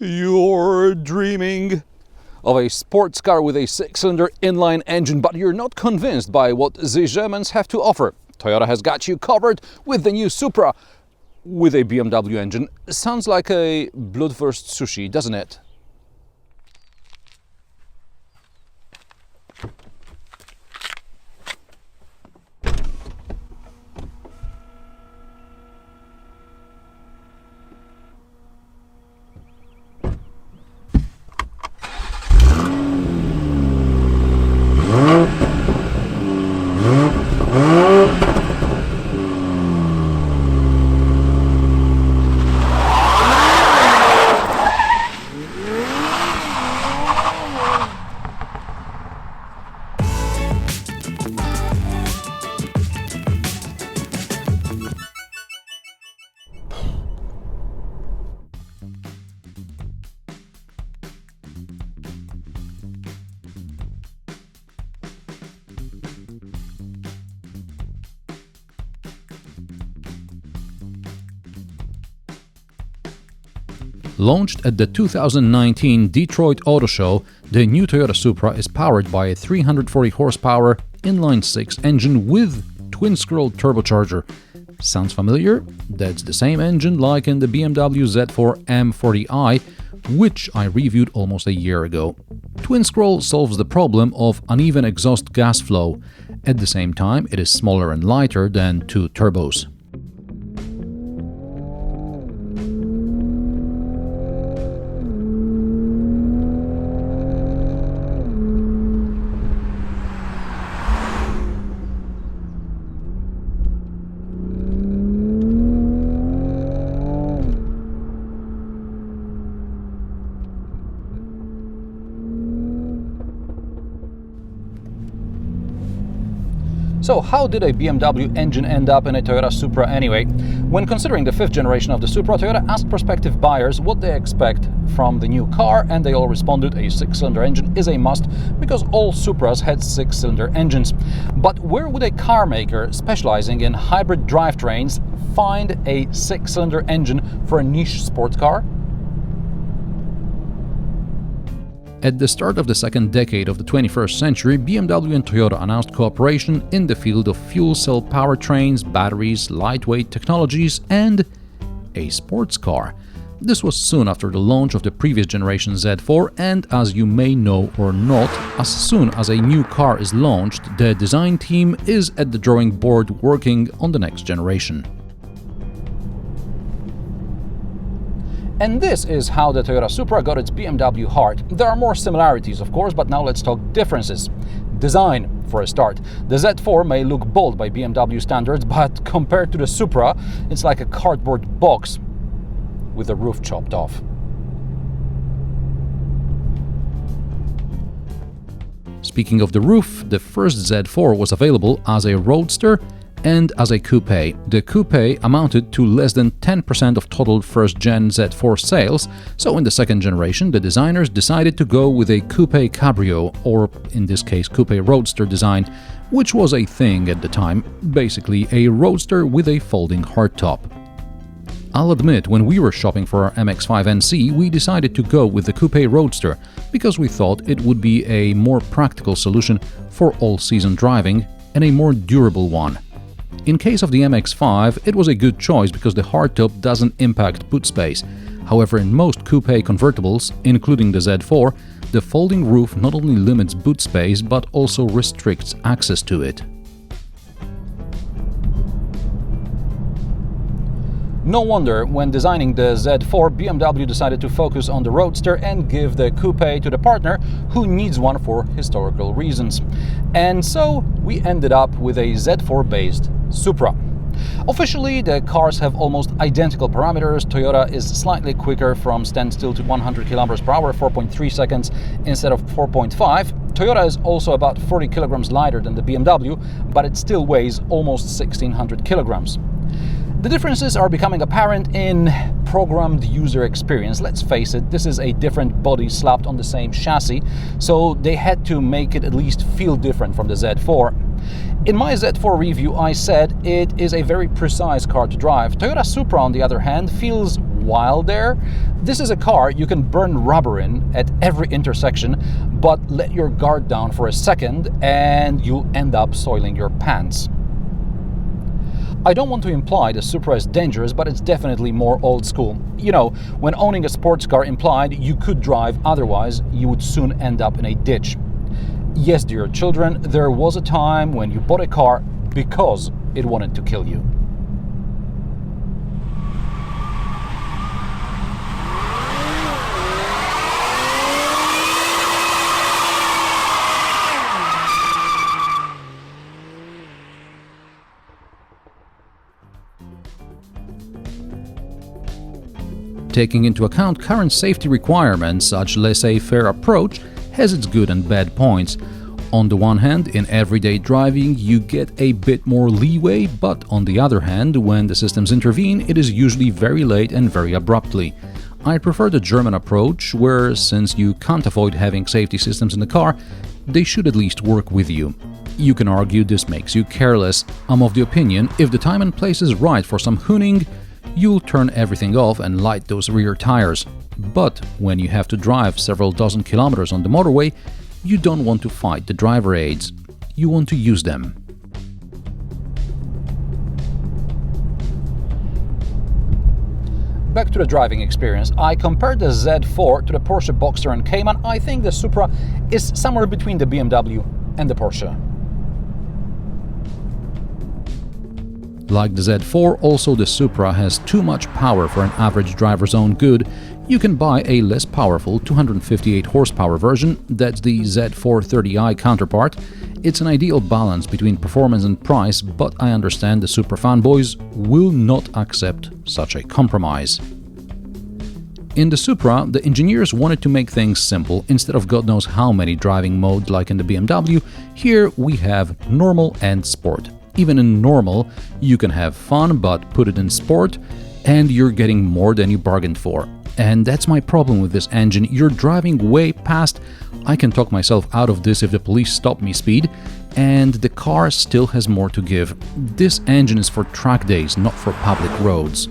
You're dreaming of a sports car with a six-cylinder inline engine, but you're not convinced by what the Germans have to offer. Toyota has got you covered with the new Supra with a BMW engine. Sounds like a Blutwurst sushi, doesn't it? Launched at the 2019 Detroit Auto Show, the new Toyota Supra is powered by a 340 horsepower inline-6 engine with TwinScroll turbocharger. Sounds familiar? That's the same engine like in the BMW Z4 M40i, which I reviewed almost a year ago. TwinScroll solves the problem of uneven exhaust gas flow. At the same time, it is smaller and lighter than two turbos. So how did a BMW engine end up in a Toyota Supra anyway? When considering the fifth generation of the Supra, Toyota asked prospective buyers what they expect from the new car, and they all responded a six-cylinder engine is a must because all Supras had six-cylinder engines. But where would a car maker specializing in hybrid drivetrains find a six-cylinder engine for a niche sports car? At the start of the second decade of the 21st century, BMW and Toyota announced cooperation in the field of fuel cell powertrains, batteries, lightweight technologies, and a sports car. This was soon after the launch of the previous generation Z4, and as you may know or not, as soon as a new car is launched, the design team is at the drawing board working on the next generation. And this is how the Toyota Supra got its BMW heart. There are more similarities, of course, but now let's talk differences. Design, for a start. The Z4 may look bold by BMW standards, but compared to the Supra, it's like a cardboard box with the roof chopped off. Speaking of the roof, the first Z4 was available as a roadster and as a coupe. The coupe amounted to less than 10% of total first-gen Z4 sales, so in the second generation the designers decided to go with a coupe cabrio, or in this case coupe roadster design, which was a thing at the time, basically a roadster with a folding hardtop. I'll admit, when we were shopping for our MX-5 NC, we decided to go with the coupe roadster because we thought it would be a more practical solution for all-season driving and a more durable one. In case of the MX-5, it was a good choice because the hardtop doesn't impact boot space. However, in most coupe convertibles, including the Z4, the folding roof not only limits boot space but also restricts access to it. No wonder, when designing the Z4, BMW decided to focus on the roadster and give the coupe to the partner who needs one for historical reasons. And so we ended up with a Z4-based Supra. Officially, the cars have almost identical parameters. Toyota is slightly quicker from standstill to 100 km per hour, 4.3 seconds instead of 4.5. Toyota is also about 40 kilograms lighter than the BMW, but it still weighs almost 1600 kilograms. The differences are becoming apparent in programmed user experience. Let's face it, this is a different body slapped on the same chassis, so they had to make it at least feel different from the Z4. In my Z4 review, I said it is a very precise car to drive. Toyota Supra, on the other hand, feels wild there. This is a car you can burn rubber in at every intersection, but let your guard down for a second and you'll end up soiling your pants. I don't want to imply the Supra is dangerous, but it's definitely more old school. You know, when owning a sports car implied you could drive, otherwise you would soon end up in a ditch. Yes, dear children, there was a time when you bought a car because it wanted to kill you. Taking into account current safety requirements, such laissez-faire approach has its good and bad points. On the one hand, in everyday driving you get a bit more leeway, but on the other hand, when the systems intervene, it is usually very late and very abruptly. I prefer the German approach, where, since you can't avoid having safety systems in the car, they should at least work with you. You can argue this makes you careless. I'm of the opinion, if the time and place is right for some hooning, you'll turn everything off and light those rear tires. But when you have to drive several dozen kilometers on the motorway, you don't want to fight the driver aids. You want to use them. Back to the driving experience. I compared the Z4 to the Porsche Boxster and Cayman. I think the Supra is somewhere between the BMW and the Porsche. Like the Z4, also the Supra has too much power for an average driver's own good. You can buy a less powerful 258 horsepower version, that's the Z4 30i counterpart. It's an ideal balance between performance and price, but I understand the Supra fanboys will not accept such a compromise. In the Supra, the engineers wanted to make things simple. Instead of God knows how many driving modes like in the BMW, here we have normal and sport. Even in normal, you can have fun, but put it in sport, and you're getting more than you bargained for. And that's my problem with this engine. You're driving way past. I can talk myself out of this if the police stop me speed, and the car still has more to give. This engine is for track days, not for public roads.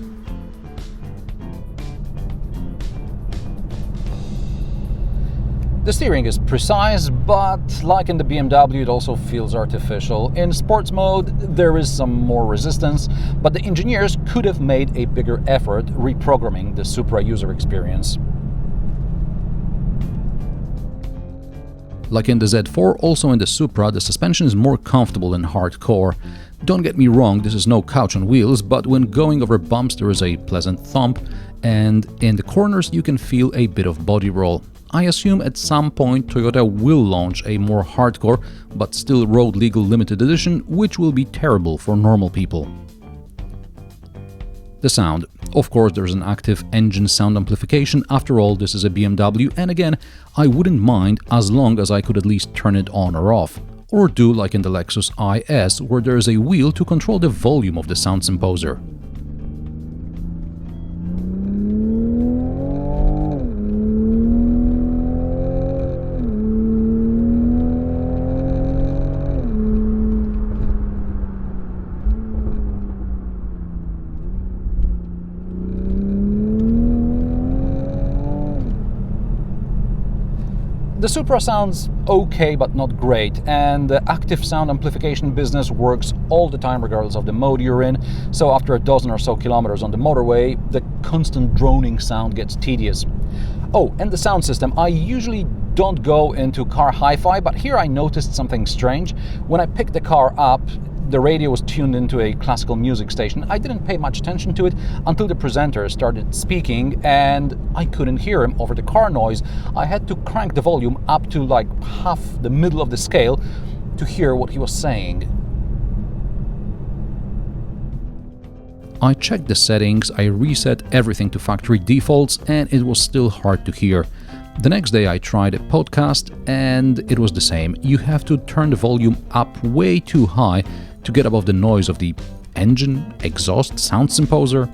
The steering is precise, but like in the BMW, it also feels artificial. In sports mode, there is some more resistance, but the engineers could have made a bigger effort reprogramming the Supra user experience. Like in the Z4, also in the Supra, the suspension is more comfortable and hardcore. Don't get me wrong, this is no couch on wheels, but when going over bumps there is a pleasant thump, and in the corners you can feel a bit of body roll. I assume at some point Toyota will launch a more hardcore but still road legal limited edition, which will be terrible for normal people. The sound. Of course, there's an active engine sound amplification. After all, this is a BMW, and again, I wouldn't mind as long as I could at least turn it on or off. Or do like in the Lexus IS, where there is a wheel to control the volume of the sound composer. The Supra sounds okay, but not great, and the active sound amplification business works all the time regardless of the mode you're in, so after a dozen or so kilometers on the motorway, the constant droning sound gets tedious. Oh, and the sound system. I usually don't go into car hi-fi, but here I noticed something strange. When I picked the car up, the radio was tuned into a classical music station. I didn't pay much attention to it until the presenter started speaking, and I couldn't hear him over the car noise. I had to crank the volume up to like half the middle of the scale to hear what he was saying. I checked the settings, I reset everything to factory defaults, and it was still hard to hear. The next day I tried a podcast and it was the same. You have to turn the volume up way too high to get above the noise of the engine, exhaust, sound composer.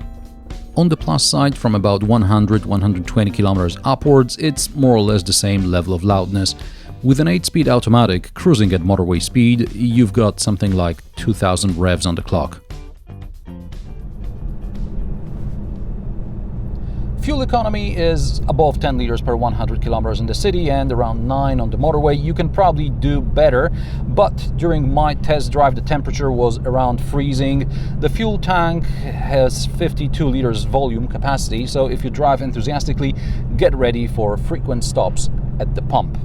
On the plus side, from about 100-120 kilometers upwards, it's more or less the same level of loudness. With an 8-speed automatic cruising at motorway speed, you've got something like 2000 revs on the clock. Fuel economy is above 10 liters per 100 kilometers in the city and around 9 on the motorway. You can probably do better, but during my test drive the temperature was around freezing. The fuel tank has 52 liters volume capacity, so if you drive enthusiastically, get ready for frequent stops at the pump.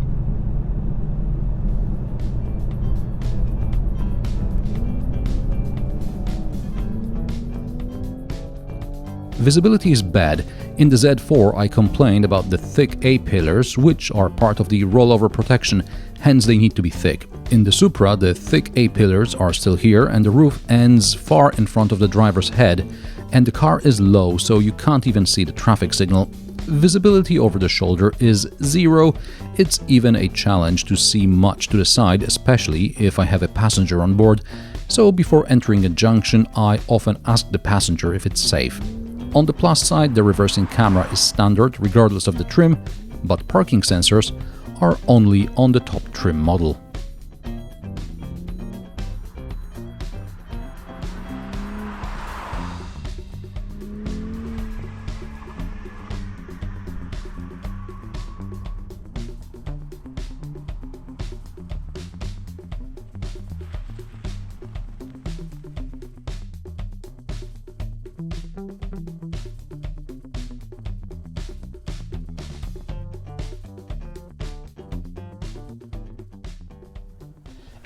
Visibility is bad. In the Z4 I complained about the thick A-pillars, which are part of the rollover protection, hence they need to be thick. In the Supra the thick A-pillars are still here and the roof ends far in front of the driver's head, and the car is low so you can't even see the traffic signal. Visibility over the shoulder is zero. It's even a challenge to see much to the side, especially if I have a passenger on board, so before entering a junction I often ask the passenger if it's safe. On the plus side, the reversing camera is standard regardless of the trim, but parking sensors are only on the top trim model.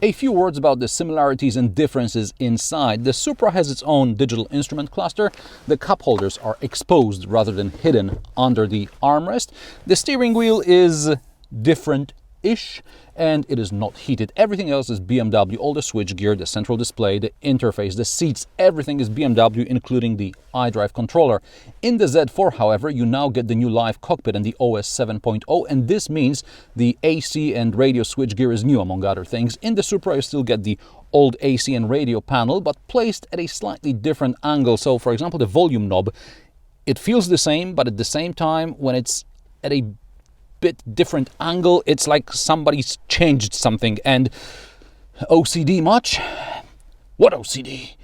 A few words about the similarities and differences inside. The Supra has its own digital instrument cluster. The cup holders are exposed rather than hidden under the armrest. The steering wheel is different-ish and it is not heated. Everything else is BMW, all the switchgear, the central display, the interface, the seats, everything is BMW, including the iDrive controller. In the Z4, however, you now get the new live cockpit and the OS 7.0, and this means the AC and radio switchgear is new, among other things. In the Supra, you still get the old AC and radio panel, but placed at a slightly different angle. So, for example, the volume knob, it feels the same, but at the same time, when it's at a bit different angle, it's like somebody's changed something. And OCD much? What OCD?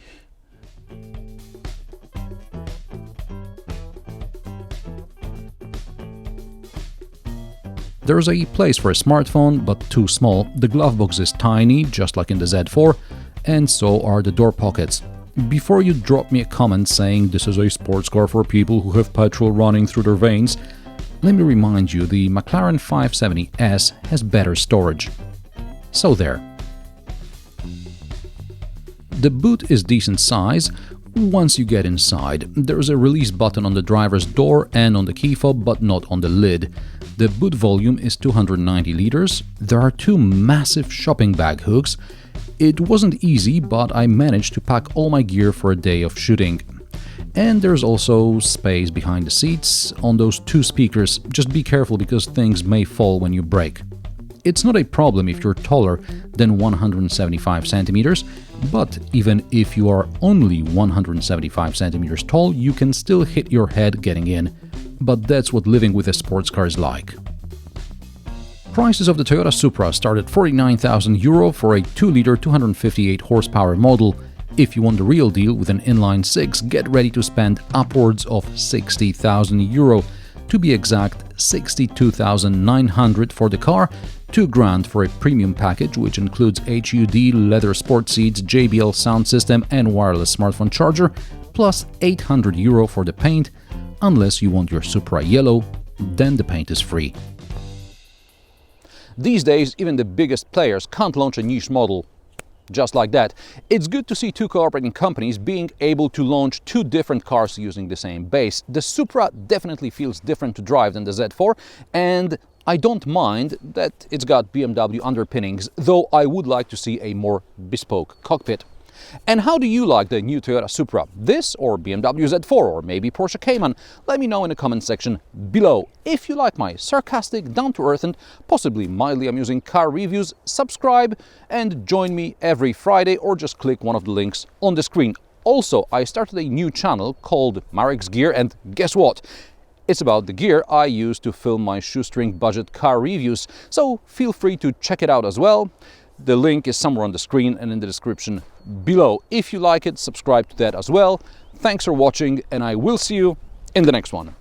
There's a place for a smartphone, but too small. The glove box is tiny, just like in the Z4, and so are the door pockets. Before you drop me a comment saying this is a sports car for people who have petrol running through their veins, let me remind you, the McLaren 570S has better storage. So there. The boot is decent size. Once you get inside, there's a release button on the driver's door and on the key fob, but not on the lid. The boot volume is 290 liters. There are two massive shopping bag hooks. It wasn't easy, but I managed to pack all my gear for a day of shooting. And there's also space behind the seats on those two speakers. Just be careful because things may fall when you brake. It's not a problem if you're taller than 175 centimeters, but even if you are only 175 centimeters tall, you can still hit your head getting in. But that's what living with a sports car is like. Prices of the Toyota Supra start at €49,000 for a 2-liter 258 horsepower model. If you want the real deal with an inline 6, get ready to spend upwards of €60,000. To be exact, 62,900 for the car, $2,000 for a premium package which includes HUD, leather sport seats, JBL sound system and wireless smartphone charger, plus €800 for the paint. Unless you want your Supra yellow, then the paint is free. These days, even the biggest players can't launch a niche model just like that. It's good to see two cooperating companies being able to launch two different cars using the same base. The Supra definitely feels different to drive than the Z4, and I don't mind that it's got BMW underpinnings, though I would like to see a more bespoke cockpit. And how do you like the new Toyota Supra? This or BMW Z4 or maybe Porsche Cayman? Let me know in the comment section below. If you like my sarcastic, down-to-earth and possibly mildly amusing car reviews, subscribe and join me every Friday or just click one of the links on the screen. Also, I started a new channel called Marek's Gear, and guess what? It's about the gear I use to film my shoestring budget car reviews, so feel free to check it out as well. The link is somewhere on the screen and in the description below. If you like it, subscribe to that as well. Thanks for watching, and I will see you in the next one.